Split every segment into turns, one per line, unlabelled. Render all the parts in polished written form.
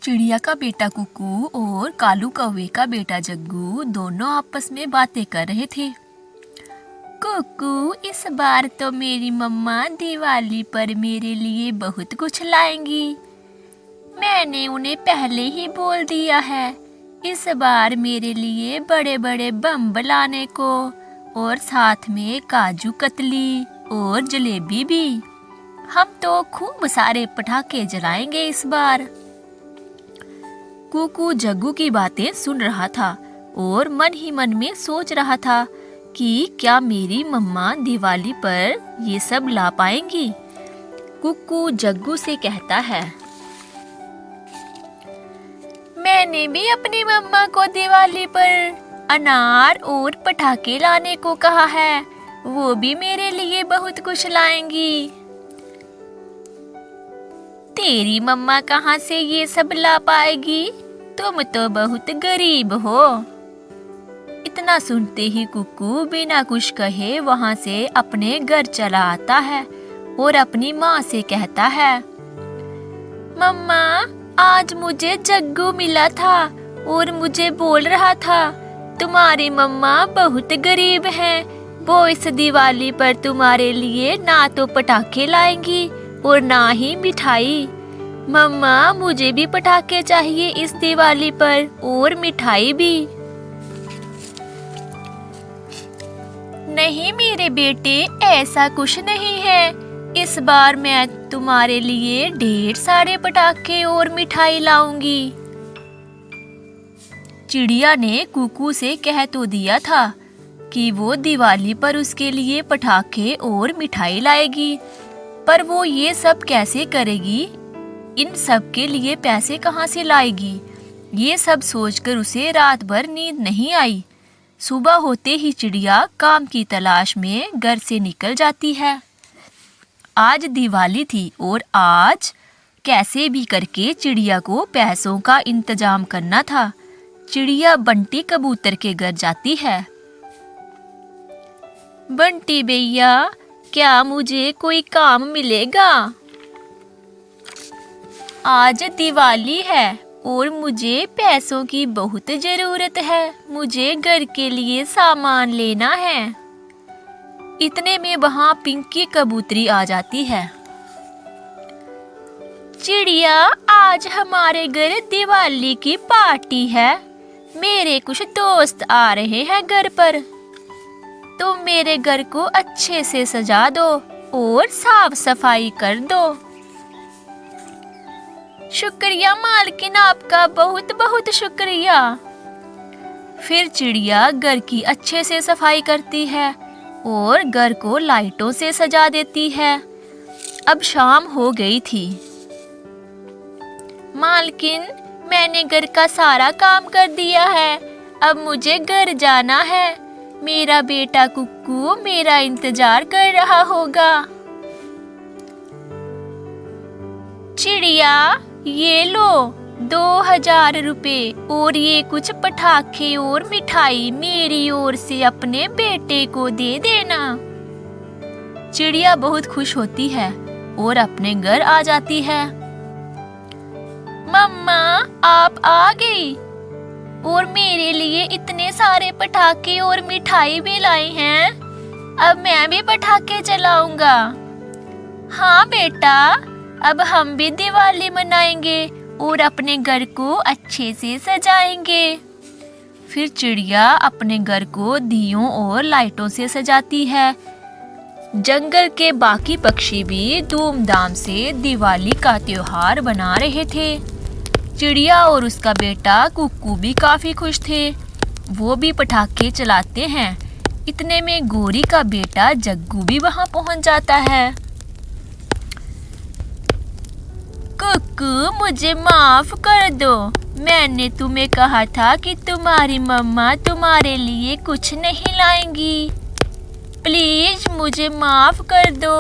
चिड़िया का बेटा कुकू और कालू कौवे का बेटा जग्गू दोनों आपस में बातें कर रहे थे। कुकू, इस बार तो मेरी मम्मा दिवाली पर मेरे लिए बहुत कुछ लाएंगी। मैंने उन्हें पहले ही बोल दिया है इस बार मेरे लिए बड़े बड़े बम लाने को, और साथ में काजू कतली और जलेबी भी। हम तो खूब सारे पटाखे जलाएंगे इस बार। कुकू जग्गू की बातें सुन रहा था और मन ही मन में सोच रहा था कि क्या मेरी मम्मा दिवाली पर ये सब ला पाएंगी। कुकू जग्गू से कहता है, मैंने भी अपनी मम्मा को दिवाली पर अनार और पटाखे लाने को कहा है, वो भी मेरे लिए बहुत कुछ लाएंगी। तेरी मम्मा कहाँ से ये सब ला पाएगी, तुम तो बहुत गरीब हो। इतना सुनते ही कुकू बिना कुछ कहे वहां से अपने घर चला आता है और अपनी माँ से कहता है, मम्मा, आज मुझे जग्गू मिला था और मुझे बोल रहा था तुम्हारी मम्मा बहुत गरीब हैं, वो इस दिवाली पर तुम्हारे लिए ना तो पटाखे लाएंगी और ना ही मिठाई। मम्मा, मुझे भी पटाखे चाहिए इस दिवाली पर और मिठाई भी। नहीं मेरे बेटे, ऐसा कुछ नहीं है। इस बार मैं तुम्हारे लिए ढेर सारे पटाखे और मिठाई लाऊंगी। चिड़िया ने कुकू से कह तो दिया था कि वो दिवाली पर उसके लिए पटाखे और मिठाई लाएगी, पर वो ये सब कैसे करेगी, इन सब के लिए पैसे कहाँ से लाएगी। ये सब सोचकर उसे रात भर नींद नहीं आई। सुबह होते ही चिड़िया काम की तलाश में घर से निकल जाती है। आज दिवाली थी और आज कैसे भी करके चिड़िया को पैसों का इंतजाम करना था। चिड़िया बंटी कबूतर के घर जाती है। बंटी भैया, क्या मुझे कोई काम मिलेगा? आज दिवाली है और मुझे पैसों की बहुत जरूरत है। मुझे घर के लिए सामान लेना है। इतने में वहां पिंकी कबूतरी आ जाती है। चिड़िया, आज हमारे घर दिवाली की पार्टी है। मेरे कुछ दोस्त आ रहे हैं घर पर। तुम मेरे घर को अच्छे से सजा दो और साफ सफाई कर दो। शुक्रिया मालकिन, आपका बहुत बहुत शुक्रिया। फिर चिड़िया घर की अच्छे से सफाई करती है और घर को लाइटों से सजा देती है। अब शाम हो गई थी। मालकिन, मैंने घर का सारा काम कर दिया है। अब मुझे घर जाना है। मेरा बेटा कुक्कू मेरा इंतजार कर रहा होगा। चिड़िया, ये लो 2000 रुपए और ये कुछ पटाखे और मिठाई मेरी ओर से अपने बेटे को दे देना। चिड़िया बहुत खुश होती है और अपने घर आ जाती है। मम्मा, आप आ गई और मेरे लिए इतने सारे पटाखे और मिठाई भी लाई हैं। अब मैं भी पटाखे चलाऊंगा। हाँ बेटा, अब हम भी दिवाली मनाएंगे और अपने घर को अच्छे से सजाएंगे। फिर चिड़िया अपने घर को दियों और लाइटों से सजाती है। जंगल के बाकी पक्षी भी धूमधाम से दिवाली का त्योहार मना रहे थे। चिड़िया और उसका बेटा कुक्कू भी काफी खुश थे। वो भी पटाखे चलाते हैं। इतने में गोरी का बेटा जग्गू भी वहां पहुंच जाता है। कुक्कू, मुझे माफ कर दो। मैंने तुम्हें कहा था कि तुम्हारी मम्मा तुम्हारे लिए कुछ नहीं लाएंगी। प्लीज मुझे माफ कर दो।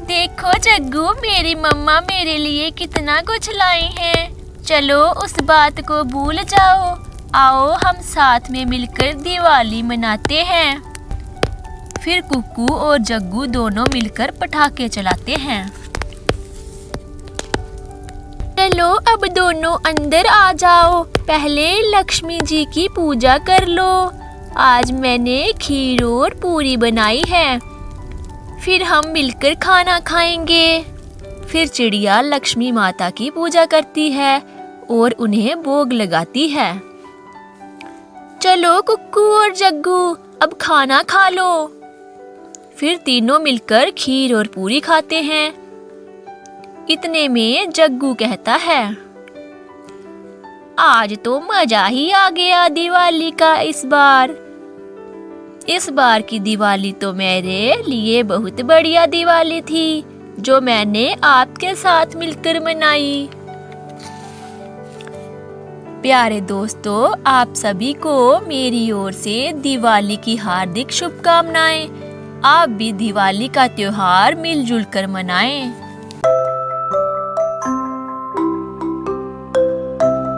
देखो जग्गू, मेरी मम्मा मेरे लिए कितना कुछ लाई हैं। चलो उस बात को भूल जाओ। आओ हम साथ में मिलकर दिवाली मनाते हैं। फिर कुक्कू और जग्गू दोनों मिलकर पटाखे चलाते हैं। चलो अब दोनों अंदर आ जाओ, पहले लक्ष्मी जी की पूजा कर लो। आज मैंने खीर और पूरी बनाई है, फिर हम मिलकर खाना खाएंगे। फिर चिड़िया लक्ष्मी माता की पूजा करती है और उन्हें भोग लगाती है। चलो कुक्कू और जग्गू, अब खाना खा लो। फिर तीनों मिलकर खीर और पूरी खाते हैं। इतने में जग्गू कहता है, आज तो मजा ही आ गया दिवाली का। इस बार की दिवाली तो मेरे लिए बहुत बढ़िया दिवाली थी, जो मैंने आपके साथ मिलकर मनाई। प्यारे दोस्तों, आप सभी को मेरी ओर से दिवाली की हार्दिक शुभकामनाएं। आप भी दिवाली का त्योहार मिलजुल कर मनाएं।